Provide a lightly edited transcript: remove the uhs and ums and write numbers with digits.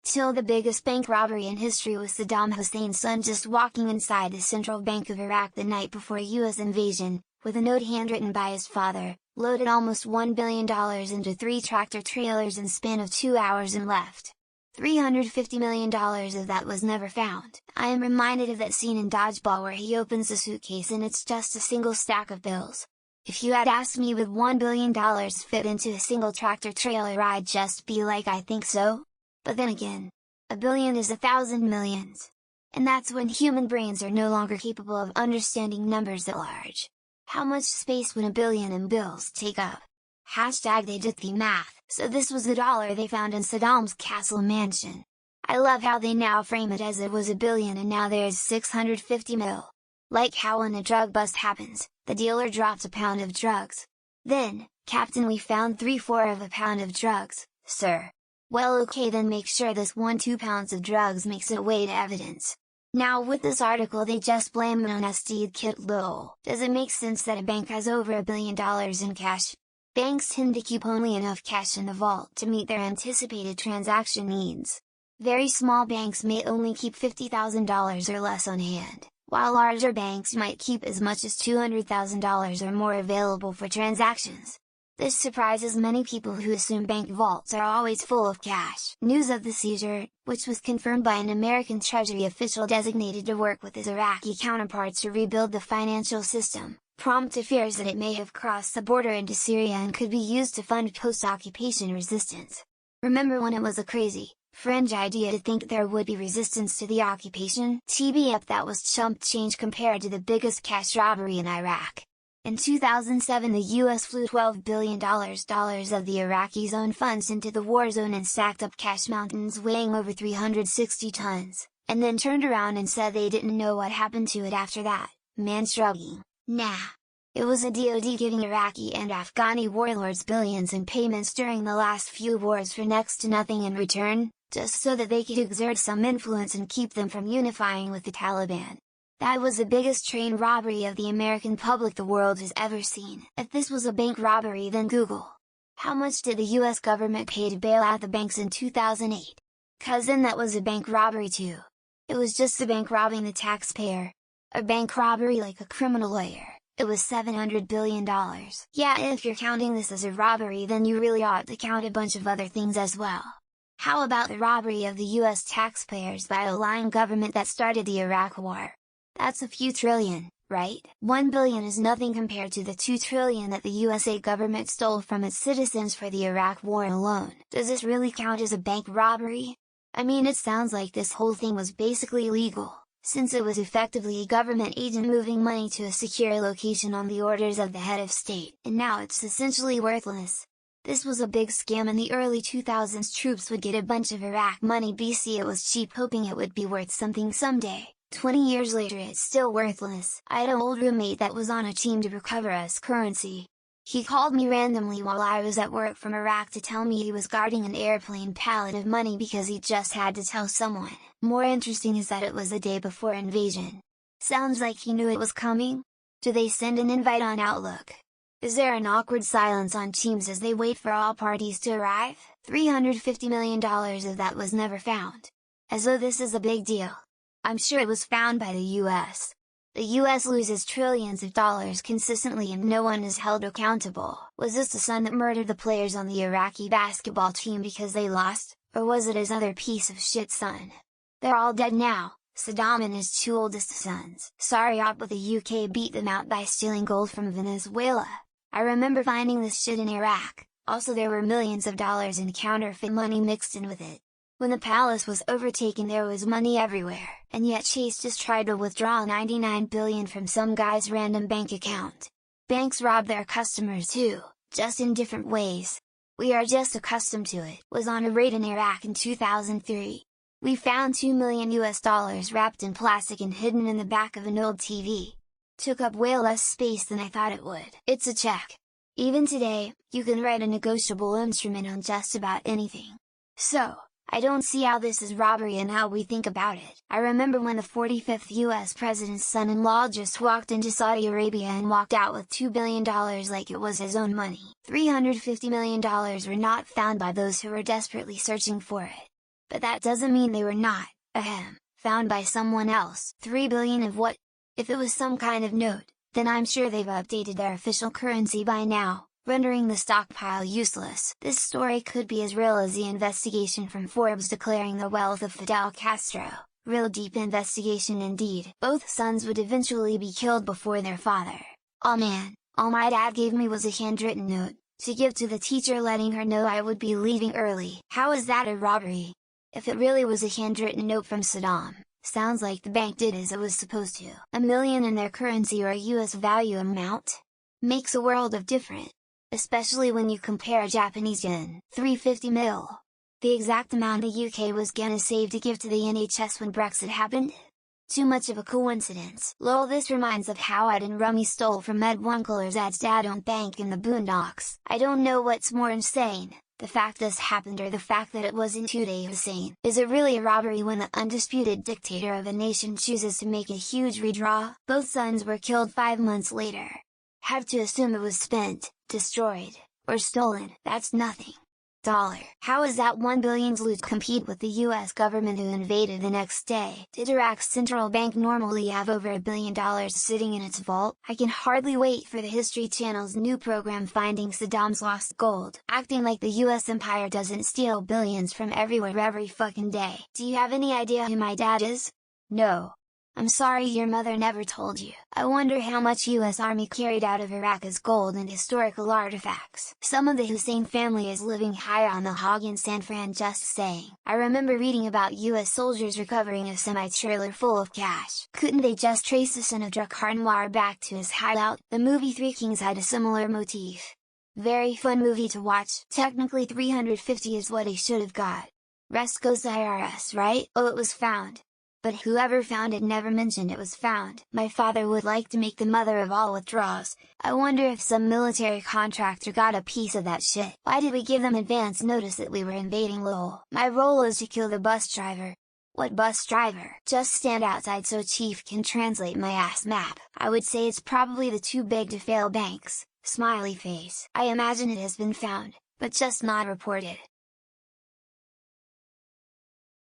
TIL. The biggest bank robbery in history was Saddam Hussein's son just walking inside the Central Bank of Iraq the night before a US invasion, with a note handwritten by his father, loaded almost $1 billion into 3 tractor trailers in span of 2 hours and left. $350 million of that was never found. I am reminded of that scene in Dodgeball where he opens a suitcase and it's just a single stack of bills. If you had asked me would $1 billion fit into a single tractor trailer, I'd just be like, I think so. But then again, a billion is 1,000 millions. And that's when human brains are no longer capable of understanding numbers that large. How much space would a billion in bills take up? Hashtag they did the math, so this was the dollar they found in Saddam's castle mansion. I love how they now frame it as it was a billion and now there's 650 mil. Like how when a drug bust happens, the dealer drops a pound of drugs. Then, Captain, we found 3/4 of a pound of drugs, sir. Well, okay, then make sure this 2 pounds of drugs makes it way to evidence. Now with this article they just blame it on SD kit lol. Does it make sense that a bank has over $1 billion in cash? Banks tend to keep only enough cash in the vault to meet their anticipated transaction needs. Very small banks may only keep $50,000 or less on hand, while larger banks might keep as much as $200,000 or more available for transactions. This surprises many people who assume bank vaults are always full of cash. News of the seizure, which was confirmed by an American Treasury official designated to work with his Iraqi counterparts to rebuild the financial system, prompted fears that it may have crossed the border into Syria and could be used to fund post-occupation resistance. Remember when it was a crazy, fringe idea to think there would be resistance to the occupation? TBF, that was chump change compared to the biggest cash robbery in Iraq. In 2007 the US flew $12 billion of the Iraqis' own funds into the war zone and stacked up cash mountains weighing over 360 tons, and then turned around and said they didn't know what happened to it after that, man shrugging. Nah. It was a DoD giving Iraqi and Afghani warlords billions in payments during the last few wars for next to nothing in return, just so that they could exert some influence and keep them from unifying with the Taliban. That was the biggest train robbery of the American public the world has ever seen. If this was a bank robbery, then Google. How much did the US government pay to bail out the banks in 2008? 'Cause then that was a bank robbery too. It was just a bank robbing the taxpayer. A bank robbery like a criminal lawyer. It was $700 billion. Yeah, if you're counting this as a robbery, then you really ought to count a bunch of other things as well. How about the robbery of the US taxpayers by a lying government that started the Iraq War? That's a few trillion, right? 1 billion is nothing compared to the 2 trillion that the USA government stole from its citizens for the Iraq War alone. Does this really count as a bank robbery? I mean, it sounds like this whole thing was basically legal, since it was effectively a government agent moving money to a secure location on the orders of the head of state, and now it's essentially worthless. This was a big scam. In the early 2000s troops would get a bunch of Iraq money BC. It was cheap, hoping it would be worth something someday. 20 years later it's still worthless. I had an old roommate that was on a team to recover US currency. He called me randomly while I was at work from Iraq to tell me he was guarding an airplane pallet of money because he just had to tell someone. More interesting is that it was the day before invasion. Sounds like he knew it was coming? Do they send an invite on Outlook? Is there an awkward silence on Teams as they wait for all parties to arrive? $350 million of that was never found. As though this is a big deal. I'm sure it was found by the US. The US loses trillions of dollars consistently and no one is held accountable. Was this the son that murdered the players on the Iraqi basketball team because they lost, or was it his other piece of shit son? They're all dead now, Saddam and his 2 oldest sons. Sorry but the UK beat them out by stealing gold from Venezuela. I remember finding this shit in Iraq. Also there were millions of dollars in counterfeit money mixed in with it. When the palace was overtaken there was money everywhere, and yet Chase just tried to withdraw $99 billion from some guy's random bank account. Banks rob their customers too, just in different ways. We are just accustomed to it. Was on a raid in Iraq in 2003. We found $2 million wrapped in plastic and hidden in the back of an old TV. Took up way less space than I thought it would. It's a check. Even today, you can write a negotiable instrument on just about anything. So, I don't see how this is robbery and how we think about it. I remember when the 45th US president's son-in-law just walked into Saudi Arabia and walked out with $2 billion like it was his own money. $350 million were not found by those who were desperately searching for it. But that doesn't mean they were not, found by someone else. 3 billion of what? If it was some kind of note, then I'm sure they've updated their official currency by now, rendering the stockpile useless. This story could be as real as the investigation from Forbes declaring the wealth of Fidel Castro. Real deep investigation indeed. Both sons would eventually be killed before their father. Oh man, all my dad gave me was a handwritten note, to give to the teacher letting her know I would be leaving early. How is that a robbery? If it really was a handwritten note from Saddam, sounds like the bank did as it was supposed to. $1 million in their currency or a US value amount? Makes a world of difference. Especially when you compare Japanese yen, 350 mil. The exact amount the UK was gonna save to give to the NHS when Brexit happened? Too much of a coincidence. Lol, this reminds of how Ed and Rummy stole from Ed Winkler's dad's dad-owned bank in the Boondocks. I don't know what's more insane, the fact this happened or the fact that it wasn't Uday Hussein. Is it really a robbery when the undisputed dictator of a nation chooses to make a huge redraw? Both sons were killed 5 months later. Have to assume it was spent, destroyed, or stolen. That's nothing. How is that 1 billion's loot compete with the US government who invaded the next day? Did Iraq's central bank normally have over $1 billion sitting in its vault? I can hardly wait for the History Channel's new program Finding Saddam's Lost Gold, acting like the US empire doesn't steal billions from everywhere every fucking day. Do you have any idea who my dad is? No. I'm sorry your mother never told you. I wonder how much US Army carried out of Iraq as gold and historical artifacts. Some of the Hussein family is living high on the hog in San Fran, just saying. I remember reading about US soldiers recovering a semi-trailer full of cash. Couldn't they just trace the son of Drakkar Noir back to his hideout? The movie Three Kings had a similar motif. Very fun movie to watch. Technically 350 is what he should have got. Rest goes to IRS, right? Oh, it was found. But whoever found it never mentioned it was found. My father would like to make the mother of all withdrawals. I wonder if some military contractor got a piece of that shit. Why did we give them advance notice that we were invading lol? My role is to kill the bus driver. What bus driver? Just stand outside so Chief can translate my ass map. I would say it's probably the too big to fail banks. Smiley face. I imagine it has been found, but just not reported.